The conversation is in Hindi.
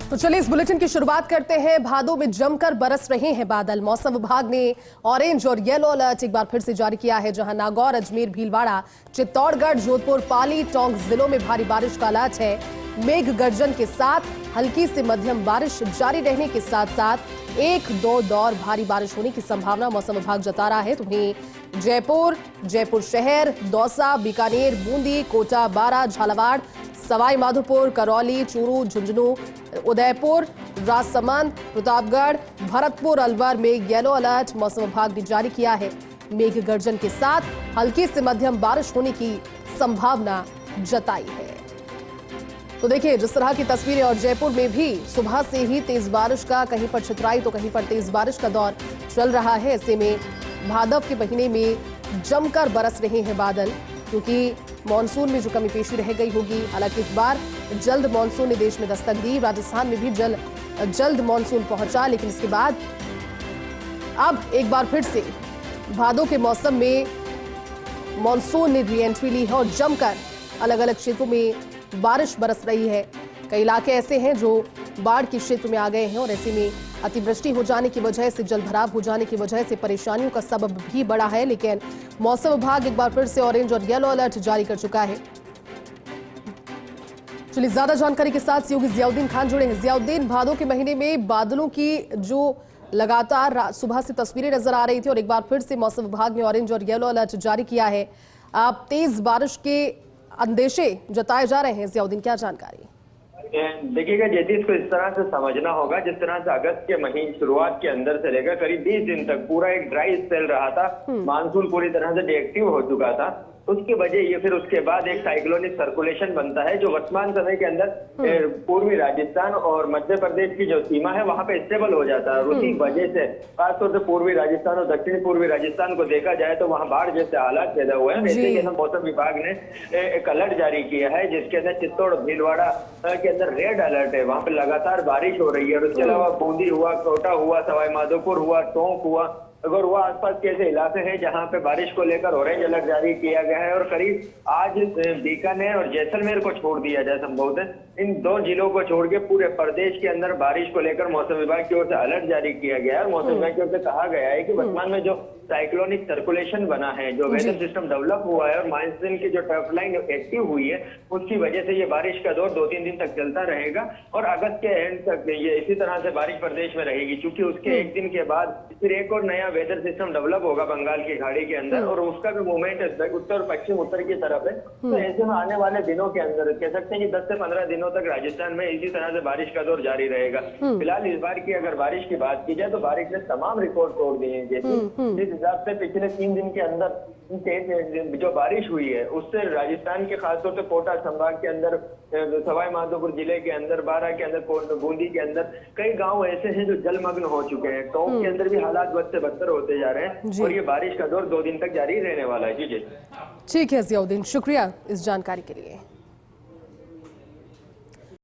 तो चलिए इस बुलेटिन की शुरुआत करते हैं। भादों में जमकर बरस रहे हैं बादल। मौसम विभाग ने ऑरेंज और येलो अलर्ट एक बार फिर से जारी किया है, जहां नागौर, अजमेर, भीलवाड़ा, चित्तौड़गढ़, जोधपुर, पाली, टोंक जिलों में भारी बारिश का अलर्ट है। मेघ गर्जन के साथ हल्की से मध्यम बारिश जारी रहने के साथ साथ एक दो दौर भारी बारिश होने की संभावना मौसम विभाग जता रहा है। तो वहीं जयपुर शहर, दौसा, बीकानेर, बूंदी, कोटा, बारा, झालावाड़, सवाई माधोपुर, करौली, चूरू, झुंझुनू, उदयपुर, राजसमंद, प्रतापगढ़, भरतपुर, अलवर में येलो अलर्ट मौसम विभाग ने जारी किया है। मेघ गर्जन के साथ हल्की से मध्यम बारिश होने की संभावना जताई है। तो देखिए जिस तरह की तस्वीरें, और जयपुर में भी सुबह से ही तेज बारिश का, कहीं पर छितराई तो कहीं पर तेज बारिश का दौर चल रहा है। ऐसे में भादव के महीने में जमकर बरस रहे हैं बादल, क्योंकि मॉनसून में जो कमी पेशी रह गई होगी। हालांकि इस बार जल्द मॉनसून ने देश में दस्तक दी, राजस्थान में भी जल्द मॉनसून पहुंचा, लेकिन इसके बाद अब एक बार फिर से भादों के मौसम में मॉनसून ने री एंट्री ली है और जमकर अलग अलग क्षेत्रों में बारिश बरस रही है। कई इलाके ऐसे हैं जो बाढ़ के क्षेत्र में आ गए हैं और ऐसे में अतिवृष्टि हो जाने की वजह से, जलभराव हो जाने की वजह से परेशानियों का सबब भी बढ़ा है। लेकिन मौसम विभाग एक बार फिर से ऑरेंज और येलो अलर्ट जारी कर चुका है। चलिए ज्यादा जानकारी के साथ सहयोगी जियाउद्दीन खान जुड़े हैं। जियाउद्दीन, भादों के महीने में बादलों की जो लगातार सुबह से तस्वीरें नजर आ रही थी और एक बार फिर से मौसम विभाग ने ऑरेंज और येलो अलर्ट जारी किया है। आप तेज बारिश के अंदेशे जताए जा रहे हैं, जियाउद्दीन क्या जानकारी? देखिएगा जैसे इसको इस तरह से समझना होगा, जिस तरह से अगस्त के महीने शुरुआत के अंदर से लेकर करीब 20 दिन तक पूरा एक ड्राई स्पेल रहा था। मानसून पूरी तरह से डीएक्टिव हो चुका था। उसकी वजह ये फिर उसके बाद एक साइक्लोनिक सर्कुलेशन बनता है, जो वर्तमान समय के अंदर पूर्वी राजस्थान और मध्य प्रदेश की जो सीमा है वहां पे स्टेबल हो जाता है। और उसी वजह से खासतौर से पूर्वी राजस्थान और दक्षिण पूर्वी राजस्थान को देखा जाए तो वहां बाढ़ जैसे हालात पैदा हुए हैं। वैसे के मौसम विभाग ने एक अलर्ट जारी किया है, जिसके अंदर चित्तौड़ और भीलवाड़ा के अंदर रेड अलर्ट है। वहां पे लगातार बारिश हो रही है। और उसके अलावा बूंदी हुआ, कोटा हुआ, सवाई माधोपुर हुआ, टोंक हुआ, अगर वो आसपास के ऐसे इलाके हैं जहां पे बारिश को लेकर ऑरेंज अलर्ट जारी किया गया है। और करीब आज बीकानेर और जैसलमेर को छोड़ दिया जाए संभवतः इन दो जिलों को छोड़ के पूरे प्रदेश के अंदर बारिश को लेकर मौसम विभाग की ओर से अलर्ट जारी किया गया है। और मौसम विभाग की ओर से कहा गया है कि वर्तमान में जो साइक्लोनिक सर्कुलेशन बना है, जो वेदर सिस्टम डेवलप हुआ है और मानसून की जो ट्रफ लाइन एक्टिव हुई है, उसकी वजह से ये बारिश का दौर 2-3 दिन तक चलता रहेगा और अगस्त के एंड तक ये इसी तरह से बारिश प्रदेश में रहेगी। क्योंकि उसके एक दिन के बाद फिर एक और नया वेदर सिस्टम डेवलप होगा बंगाल की खाड़ी के अंदर और उसका भी मूवमेंट उत्तर पश्चिम उत्तर की तरफ है। तो ऐसे में आने वाले दिनों के अंदर कह सकते हैं कि 10 से 15 दिनों तक राजस्थान में इसी तरह से बारिश का दौर जारी रहेगा। फिलहाल इस बार की अगर बारिश की बात की जाए तो बारिश ने तमाम रिकॉर्ड तोड़ दिए हैं। जिस हिसाब से पिछले 3 दिन के अंदर जो बारिश हुई है उससे राजस्थान के खासतौर से कोटा संभाग के अंदर, सवाई माधोपुर जिले के अंदर, बारा के अंदर, बूंदी के अंदर कई गांव ऐसे हैं जो जलमग्न हो चुके हैं। टोंक के अंदर भी हालात बद से बदतर होते जा रहे हैं और ये बारिश का दौर 2 दिन तक जारी रहने वाला है। जी ठीक है जियाउद्दीन, शुक्रिया इस जानकारी के लिए।